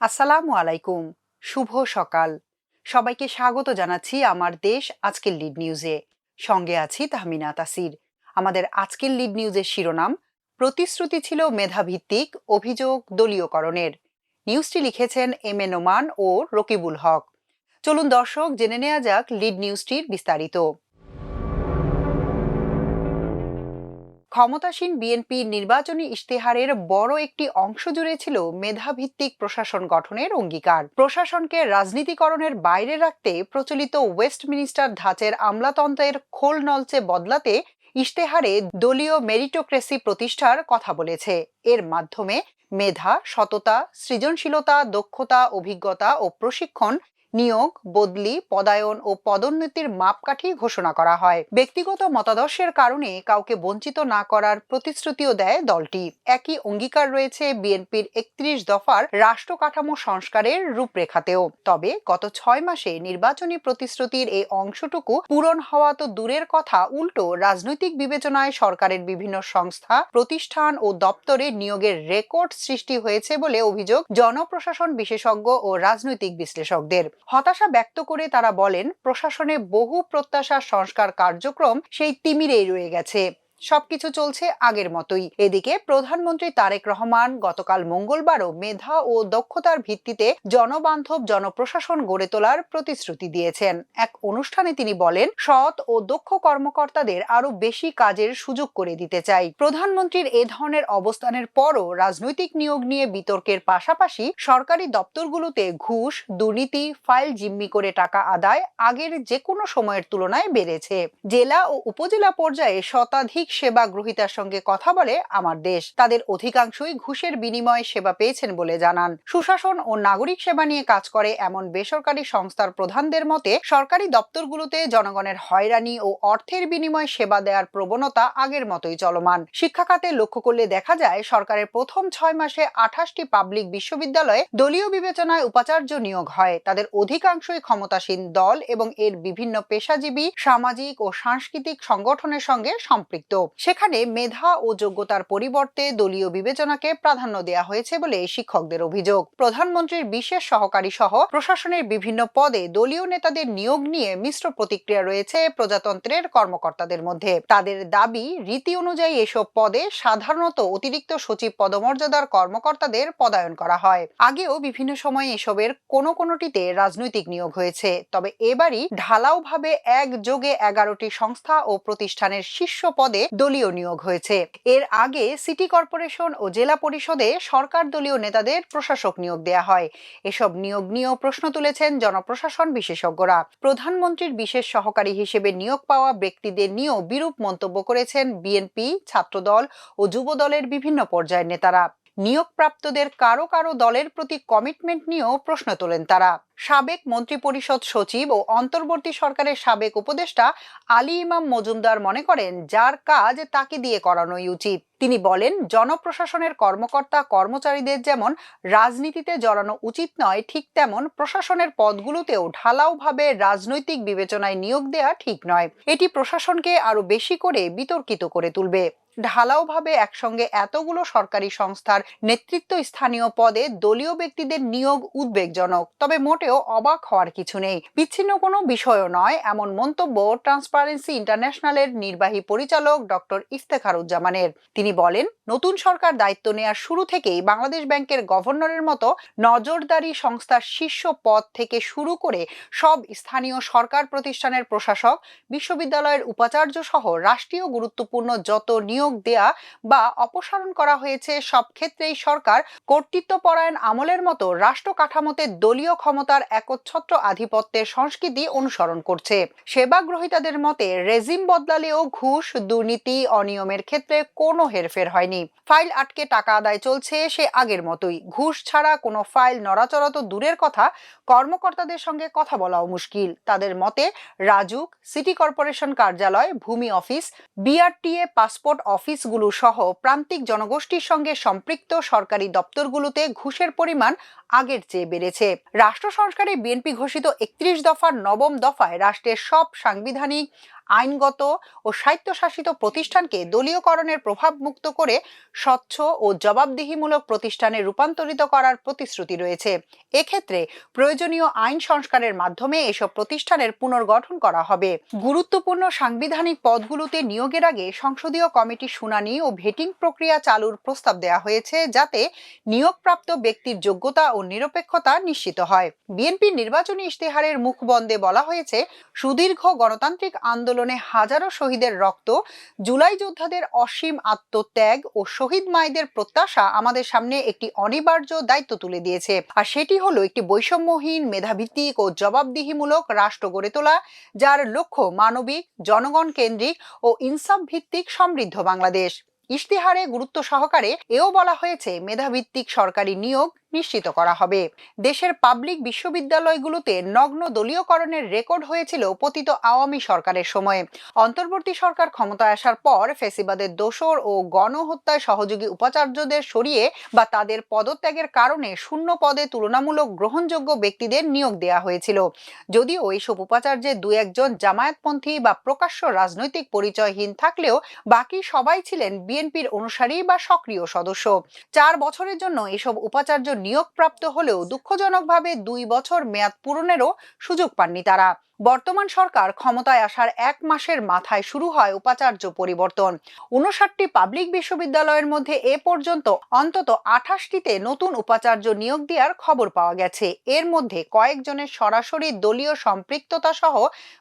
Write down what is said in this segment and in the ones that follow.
আসসালামু আলাইকুম। শুভ সকাল। সবাইকে স্বাগত জানাচ্ছি আমার দেশ আজকের লিড নিউজে। সঙ্গে আছি তাহমিনা তাসির। আমাদের আজকের লিড নিউজের শিরোনাম, প্রতিশ্রুতি ছিল মেধাভিত্তিক, অভিযোগ দলীয়করণের। নিউজটি লিখেছেন এম এ নোমান ও রকিবুল হক। চলুন দর্শক জেনে নেওয়া যাক লিড নিউজটির বিস্তারিত। ক্ষমতাসীন বিএনপির নির্বাচনী ইশতেহারের বড় একটি অংশ জুড়ে ছিল মেধাভিত্তিক প্রশাসন গঠনের অঙ্গীকার। প্রশাসনকে রাজনীতিকরণের বাইরে রাখতে প্রচলিত ওয়েস্টমিনিস্টার ধাঁচের আমলাতন্ত্রের খোল নলচে বদলাতে ইশতেহারে দলীয় মেরিটোক্রেসি প্রতিষ্ঠার কথা বলেছে। এর মাধ্যমে মেধা, সততা, সৃজনশীলতা, দক্ষতা, অভিজ্ঞতা ও প্রশিক্ষণ, নিয়োগ, বদলি, পদায়ন ও পদোন্নতির মাপকাঠি ঘোষণা করা হয়। ব্যক্তিগত মতাদর্শের কারণে কাউকে বঞ্চিত না করার প্রতিশ্রুতিও দেয় দলটি। একই অঙ্গীকার রয়েছে বিএনপির ৩১ দফার রাষ্ট্র কাঠামো সংস্কারের রূপরেখাতেও। তবে গত ৬ মাসে নির্বাচনী প্রতিশ্রুতির এই অংশটুকু পূরণ হওয়া তো দূরের কথা, উল্টো রাজনৈতিক বিবেচনায় সরকারের বিভিন্ন সংস্থা, প্রতিষ্ঠান ও দপ্তরে নিয়োগের রেকর্ড সৃষ্টি হয়েছে বলে অভিযোগ জনপ্রশাসন বিশেষজ্ঞ ও রাজনৈতিক বিশ্লেষকদের। হতাশা ব্যক্ত করে তারা বলেন, প্রশাসনে বহু প্রত্যাশার সংস্কার কার্যক্রম সেই তিমিরেই রয়ে গেছে। সবকিছু চলছে আগের মতোই। এদিকে প্রধানমন্ত্রী তারেক রহমান গতকাল মঙ্গলবারও মেধা ও দক্ষতার ভিত্তিতে জনবান্ধব জনপ্রশাসন গড়ে তোলার প্রতিশ্রুতি দিয়েছেন। এক অনুষ্ঠানে তিনি বলেন, সৎ ও দক্ষ কর্মকর্তাদের আরো বেশি কাজের সুযোগ করে দিতে চাই। প্রধানমন্ত্রীর এ ধরনের অবস্থানের পরও রাজনৈতিক নিয়োগ নিয়ে বিতর্কের পাশাপাশি সরকারি দপ্তরগুলোতে ঘুষ, দুর্নীতি, ফাইল জিম্মি করে টাকা আদায় আগের যে কোনো সময়ের তুলনায় বেড়েছে। জেলা ও উপজেলা পর্যায়ে শতাধিক সেবা গ্রহীতার সঙ্গে কথা বলে আমার দেশ। তাদের অধিকাংশই ঘুষের বিনিময়ে সেবা পেয়েছেন বলে জানান। সুশাসন ও নাগরিক সেবা নিয়ে কাজ করে এমন বেসরকারি সংস্থার প্রধানদের মতে, সরকারি দপ্তরগুলোতে জনগণের হয়রানি ও অর্থের বিনিময়ে সেবা দেওয়ার প্রবণতা আগের মতোই চলমান। শিক্ষা খাতে লক্ষ্য করলে দেখা যায়, সরকারের প্রথম ৬ মাসে ২৮টি পাবলিক বিশ্ববিদ্যালয়ে দলীয় বিবেচনায় উপাচার্য নিয়োগ হয়। তাদের অধিকাংশই ক্ষমতাসীন দল এবং এর বিভিন্ন পেশাজীবী, সামাজিক ও সাংস্কৃতিক সংগঠনের সঙ্গে সম্পৃক্ত। সেখানে মেধা ও যোগ্যতার পরিবর্তে দলীয় বিবেচনাকে প্রাধান্য দেওয়া হয়েছে বলে শিক্ষকদের অভিযোগ। প্রধানমন্ত্রীর বিশেষ সহকারী সহ প্রশাসনের বিভিন্ন পদে দলীয় নেতাদের নিয়োগ নিয়ে মিশ্র প্রতিক্রিয়া রয়েছে প্রজাতন্ত্রের কর্মকর্তাদের মধ্যে। তাদের দাবি, রীতি অনুযায়ী এসব পদে সাধারণত অতিরিক্ত সচিব পদমর্যাদার কর্মকর্তাদের পদায়ন করা হয়। আগেও বিভিন্ন সময়ে এসবের কোনোটিতে রাজনৈতিক নিয়োগ হয়েছে, তবে এবারই ঢালাওভাবে একযোগে 11টি সংস্থা ও প্রতিষ্ঠানের শীর্ষ পদে দলীয় নিয়োগ হয়েছে। এর আগে সিটি কর্পোরেশন ও জেলা পরিষদে সরকার দলীয় নেতাদের প্রশাসক নিয়োগ দেয়া হয়। এসব নিয়োগ নিয়েও প্রশ্ন তুলেছেন জনপ্রশাসন বিশেষজ্ঞরা। প্রধানমন্ত্রীর বিশেষ সহকারী হিসেবে নিয়োগ পাওয়া ব্যক্তিদের নিয়েও বিরূপ মন্তব্য করেছেন বিএনপি, ছাত্রদল ও যুব দলের বিভিন্ন পর্যায়ের নেতারা। নিয়োগপ্রাপ্তদের কারো কারো দলের প্রতি কমিটমেন্ট নিয়েও প্রশ্ন তোলেন তারা। সাবেক মন্ত্রিপরিষদ সচিব ও অন্তর্বর্তী সরকারের সাবেক উপদেষ্টা আলী ইমাম মজুমদার মনে করেন, যার কাজ তাকে দিয়ে করানোই উচিত। তিনি বলেন, জনপ্রশাসনের কর্মকর্তা কর্মচারীদের যেমন রাজনীতিতে জড়ানো উচিত নয়, ঠিক তেমন প্রশাসনের পদগুলোতেও ঢালাওভাবে রাজনৈতিক বিবেচনায় নিয়োগ দেয়া ঠিক নয়। এটি প্রশাসনকে আরো বেশি করে বিতর্কিত করে তুলবে। ঢালাওভাবে একসঙ্গে এতগুলো সরকারি সংস্থার নেতৃত্ব স্থানীয় পদে দলীয় ব্যক্তিদের নিয়োগ উদ্বেগজনক, তবে মোটেও অবাক হওয়ার কিছু নেই। বিচ্ছিন্ন কোনো বিষয়ও নয়, এমন মন্তব্য ট্রান্সপারেন্সি ইন্টারন্যাশনালের নির্বাহী পরিচালক ডক্টর ইফতেখারুজ্জামানের। তিনি বলেন, নতুন সরকার দায়িত্ব নেওয়ার শুরু থেকেই বাংলাদেশ ব্যাংকের গভর্নরের মতো নজরদারি সংস্থার শীর্ষ পদ থেকে শুরু করে সব স্থানীয় সরকার প্রতিষ্ঠানের প্রশাসক, বিশ্ববিদ্যালয়ের উপাচার্য সহ রাষ্ট্রীয় গুরুত্বপূর্ণ যত নিয়োগ দেয়া বা অপসারণ করা হয়েছে, সব ক্ষেত্রেই সরকার কর্তৃত্বপরায়ণ আমলের মতো রাষ্ট্র কাঠামোতে দলীয় ক্ষমতার একচ্ছত্র আধিপত্যের সংস্কৃতি অনুসরণ করছে। সেবা গ্রহীতাদের মতে, রেজিম বদলালেও ঘুষ, দুর্নীতি, অনিয়মের ক্ষেত্রে কোনো হেরফের হয়নি। ফাইল আটকে টাকা আদায় চলছে সে আগের মতোই। ঘুষ ছাড়া কোনো ফাইল নড়াচড়া তো দূরের কথা, কর্মকর্তাদের সঙ্গে কথা বলাও মুশকিল। তাদের মতে, রাজুক, সিটি কর্পোরেশন কার্যালয়, ভূমি অফিস, বিআরটিএ, পাসপোর্ট অফিসগুলো সহ প্রান্তিক জনগোষ্ঠীর সঙ্গে সম্পৃক্ত সরকারি দপ্তরগুলোতে ঘুষের পরিমাণ আগের চেয়ে বেড়েছে। রাষ্ট্র সংস্কারে বিএনপি ঘোষিত ৩১ দফার নবম দফায় রাষ্ট্রের সব সাংবিধানিক, আইনগত ও স্বায়ত্তশাসিত প্রতিষ্ঠানকে দলীয়করণের প্রভাব মুক্ত করে স্বচ্ছ ও জবাবদিহিমূলক প্রতিষ্ঠানে রূপান্তরিত করার প্রতিশ্রুতি রয়েছে। এক্ষেত্রে প্রয়োজনীয় আইন সংস্কারের মাধ্যমে এসব প্রতিষ্ঠানের পুনর্গঠন করা হবে। গুরুত্বপূর্ণ সাংবিধানিক পদগুলোতে নিয়োগের আগে সংসদীয় কমিটি শুনানি ও ভেটিং প্রক্রিয়া চালুর প্রস্তাব দেওয়া হয়েছে, যাতে নিয়োগপ্রাপ্ত ব্যক্তির যোগ্যতা ও নিরপেক্ষতা নিশ্চিত হয়। বিএনপির নির্বাচনী ইশতেহারের মুখবন্ধে বলা হয়েছে, সুদীর্ঘ গণতান্ত্রিক আন্দোলনে হাজারো শহীদের রক্ত, জুলাই যোদ্ধাদের অসীম আত্মত্যাগ ও শহীদ মায়েদের প্রত্যাশা আমাদের সামনে একটি অনিবার্য দায়িত্ব তুলে দিয়েছে। আর সেটি হলো একটি বৈষম্যহীন, মেধাভিত্তিক ও জবাবদিহিমূলক রাষ্ট্র গড়ে তোলা, যার লক্ষ্য মানবিক, জনগণ কেন্দ্রিক ও ইনসাফ ভিত্তিক সমৃদ্ধ বাংলাদেশ। ইশতেহারে গুরুত্ব সহকারে এও বলা হয়েছে, মেধাভিত্তিক সরকারি নিয়োগ নিশ্চিত করা হবে। দেশের পাবলিক বিশ্ববিদ্যালয়গুলোতে নগ্ন দলীয়করণের রেকর্ড হয়েছিল পতিত আওয়ামী সরকারের সময়ে। অন্তর্বর্তী সরকার ক্ষমতায় আসার পর ফ্যাসিবাদের দোসর ও গণহত্যায় সহযোগী উপাচার্যদের সরিয়ে বা তাদের পদত্যাগের কারণে শূন্য পদে তুলনামূলক গ্রহণযোগ্য ব্যক্তিদের নিয়োগ দেওয়া হয়েছিল। যদিও এইসব উপাচার্যের দু একজন জামায়াতপন্থী বা প্রকাশ্য রাজনৈতিক পরিচয়হীন থাকলেও বাকি সবাই ছিলেন বিএনপির অনুসারী বা সক্রিয় সদস্য। 4 বছরের জন্য এসব উপাচার্য নিয়োগপ্রাপ্ত হলেও দুঃখজনকভাবে 2 বছর মেয়াদ পূরণেরও সুযোগ পাননি তারা। বর্তমান সরকার ক্ষমতায় আসার 1 মাসের মাথায় শুরু হয় উপাচার্য পরিবর্তন। 59টি পাবলিক বিশ্ববিদ্যালয়ের মধ্যে এ পর্যন্ত অন্তত 28টিতে নতুন উপাচার্য নিয়োগ দেওয়ার খবর পাওয়া গেছে। এর মধ্যে কয়েকজনের সরাসরি দলীয় সম্পৃক্ততা সহ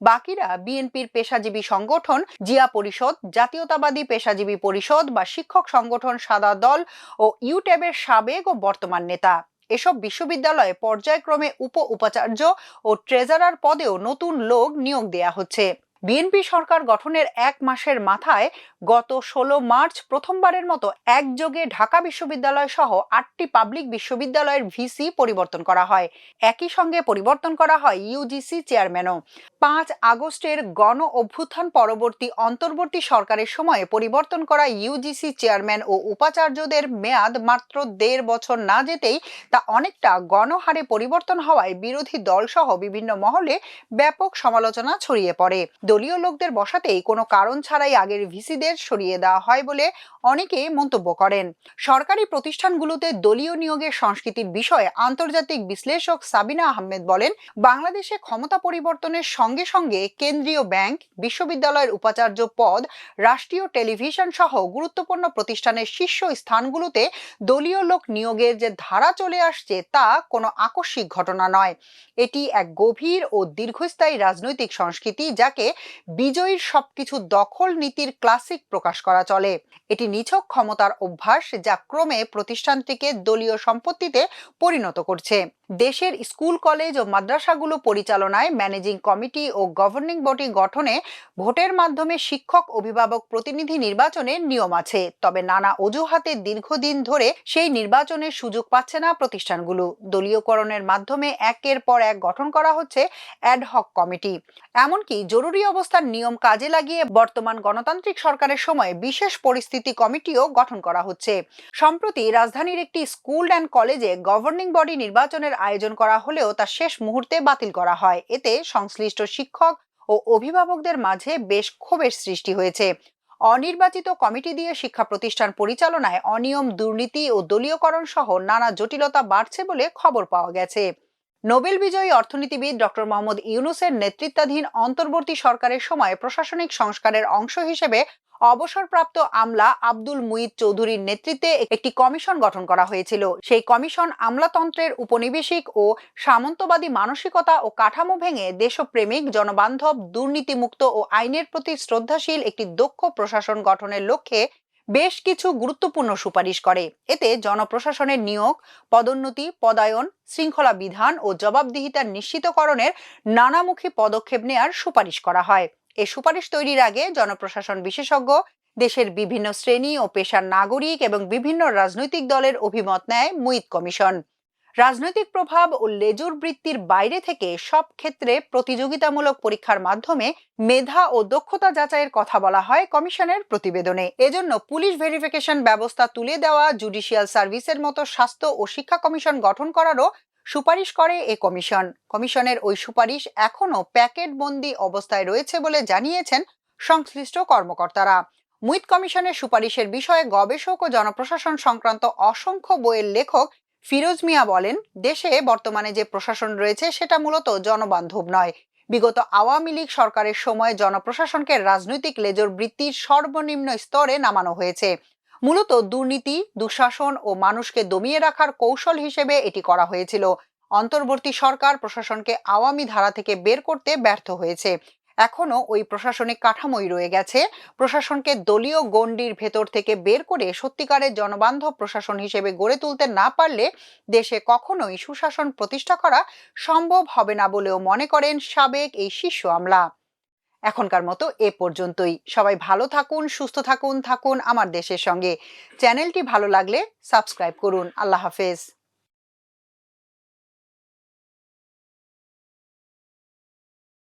বাকিরা বিএনপির পেশাজীবী সংগঠন জিয়া পরিষদ, জাতীয়তাবাদী পেশাজীবী পরিষদ বা শিক্ষক সংগঠন সাদা দল ও ইউটেবের সাবেক ও বর্তমান নেতা। এসব বিশ্ববিদ্যালয়ে পর্যায়ক্রমে উপাচার্য ও ট্রেজারার পদেও নতুন লোক নিয়োগ দেয়া হচ্ছে। বিএনপি সরকার গঠনের 1 মাসের মাথায় গত 16 মার্চ প্রথমবারের মতো একযোগে ঢাকা বিশ্ববিদ্যালয় সহ 8টি পাবলিক বিশ্ববিদ্যালয়ের ভিসি পরিবর্তন করা হয়। একই সঙ্গে পরিবর্তন করা হয় ইউজিসি চেয়ারম্যানও। 5 আগস্টের গণ অভ্যুত্থান পরবর্তী অন্তর্বর্তী সরকারের সময়ে পরিবর্তন করা ইউজিসি চেয়ারম্যান ও উপাচার্যদের মেয়াদ মাত্র 1.5 বছর না যেতেই তা অনেকটা গণহারে পরিবর্তন হওয়ায় বিরোধী দল সহ বিভিন্ন মহলে ব্যাপক সমালোচনা ছড়িয়ে পড়ে। দলীয় লোকদের বসাতেই কোনো কারণ ছাড়াই আগের ভিসিদের সরিয়ে দেওয়া হয় বলে অনেকে মন্তব্য করেন। সরকারি প্রতিষ্ঠানগুলোতে দলীয় নিয়োগের সংস্কৃতির বিষয়ে আন্তর্জাতিক বিশ্লেষক সাবিনা আহমেদ বলেন, বাংলাদেশে ক্ষমতা পরিবর্তনের সঙ্গে সঙ্গে কেন্দ্রীয় ব্যাংক, বিশ্ববিদ্যালয়ের উপাচার্য পদ, রাষ্ট্রীয় টেলিভিশন সহ গুরুত্বপূর্ণ প্রতিষ্ঠানের শীর্ষ স্থানগুলোতে দলীয় লোক নিয়োগের যে ধারা চলে আসছে তা কোনো আকস্মিক ঘটনা নয়। এটি এক গভীর ও দীর্ঘস্থায়ী রাজনৈতিক সংস্কৃতি, যাকে বিজয়ীর সবকিছু দখল নীতির ক্লাসিক প্রকাশ করা চলে। এটি নিছক ক্ষমতার অভ্যাস, যা ক্রমে প্রতিষ্ঠানটিকে দলীয় সম্পত্তিতে পরিণত করছে। দেশের স্কুল, কলেজ ও মাদ্রাসাগুলো পরিচালনায় ম্যানেজিং কমিটি ও গভর্নিং বডি গঠনে ভোটের মাধ্যমে শিক্ষক, অভিভাবক প্রতিনিধি নির্বাচনের নিয়ম আছে। তবে নানা অজুহাতে দীর্ঘদিন ধরে সেই নির্বাচনের সুযোগ পাচ্ছে না প্রতিষ্ঠানগুলো। দলীয়করণের মাধ্যমে একের পর এক গঠন করা হচ্ছে অ্যাডহক কমিটি। এমনকি জরুরি অবস্থার নিয়ম কাজে লাগিয়ে বর্তমান গণতান্ত্রিক সরকারের সময় বিশেষ পরিস্থিতি কমিটিও গঠন করা হচ্ছে। সম্প্রতি রাজধানীর একটি স্কুল অ্যান্ড কলেজে গভর্নিং বডি নির্বাচনের আয়োজন করা হলেও তা শেষ মুহূর্তে বাতিল করা হয়। এতে সংশ্লিষ্ট শিক্ষক ও অভিভাবকদের মাঝে বেশ ক্ষোভের সৃষ্টি হয়েছে। অনির্বাচিত কমিটি দিয়ে শিক্ষা প্রতিষ্ঠান পরিচালনায় অনিয়ম, দুর্নীতি ও দলীয়করণ সহ নানা জটিলতা বাড়ছে বলে খবর পাওয়া গেছে। নোবেল বিজয়ী অর্থনীতিবিদ ডক্টর মোহাম্মদ ইউনূসের নেতৃত্বাধীন অন্তর্বর্তী সরকারের সময় প্রশাসনিক সংস্কারের অংশ হিসেবে অবসরপ্রাপ্ত আমলা আব্দুল মুঈদ চৌধুরীর নেতৃত্বে একটি কমিশন গঠন করা হয়েছিল। সেই কমিশন আমলাতন্ত্রের উপনিবেশিক ও সামন্তবাদী মানসিকতা ও কাঠামো ভেঙে দেশপ্রেমিক, জনবান্ধব, দুর্নীতিমুক্ত ও আইনের প্রতি শ্রদ্ধাশীল একটি দক্ষ প্রশাসন গঠনের লক্ষ্যে বেশ কিছু গুরুত্বপূর্ণ সুপারিশ করে। এতে জনপ্রশাসনের নিয়োগ, পদোন্নতি, পদায়ন, শৃঙ্খলা বিধান ও জবাবদিহিতা নিশ্চিতকরণের নানামুখী পদক্ষেপ নেয়ার সুপারিশ করা হয়। এই সুপারিশ তৈরির আগে জনপ্রশাসন বিশেষজ্ঞ, দেশের বিভিন্ন শ্রেণী ও পেশার নাগরিক এবং বিভিন্ন রাজনৈতিক দলের অভিমত নেয় মুঈদ কমিশন। রাজনৈতিক প্রভাব ও লেজুর বৃত্তির বাইরে থেকে সব ক্ষেত্রে প্রতিযোগিতামূলক পরীক্ষার মাধ্যমে মেধা ও দক্ষতা যাচাইয়ের কথা বলা হয় কমিশনের প্রতিবেদনে। এজন্য পুলিশ ভেরিফিকেশন ব্যবস্থা তুলে দেওয়া, জুডিশিয়াল সার্ভিসের মতো স্বাস্থ্য ও শিক্ষা কমিশন গঠন করারও সুপারিশ করে এ কমিশনের ওই সুপারিশ এখনো প্যাকেটবন্দি অবস্থায় রয়েছে বলে জানিয়েছেন সংশ্লিষ্ট কর্মকর্তারা। মুইত কমিশনের সুপারিশের বিষয়ে গবেষক ও জনপ্রশাসন সংক্রান্ত অসংখ্য বইয়ের লেখক ফিরোজ মিয়া বলেন, দেশে বর্তমানে যে প্রশাসন রয়েছে সেটা মূলত জনবান্ধব নয়। বিগত আওয়ামী লীগ সরকারের সময় জনপ্রশাসনকে রাজনৈতিক লেজর বৃত্তির সর্বনিম্ন স্তরে নামানো হয়েছে। মূলত দুর্নীতি, দুঃশাসন ও মানুষকে দমিয়ে রাখার কৌশল হিসেবে এটি করা হয়েছিল। অন্তর্বর্তী সরকার প্রশাসনকে আওয়ামী ধারা থেকে বের করতে ব্যর্থ হয়েছে। এখনো ওই প্রশাসনিক কাঠামোই রয়ে গেছে। প্রশাসনকে দলীয় গণ্ডির ভেতর থেকে বের করে সত্যিকারের জনবান্ধব প্রশাসন হিসেবে গড়ে তুলতে না পারলে দেশে কখনোই সুশাসন প্রতিষ্ঠা করা সম্ভব হবে না বলেও মনে করেন সাবেক এই শীর্ষ আমলা। এখনকার মতো এ পর্যন্তই। সবাই ভালো থাকুন, সুস্থ থাকুন আমার দেশের সঙ্গে। চ্যানেলটি ভালো লাগলে সাবস্ক্রাইব করুন। আল্লাহ হাফেজ।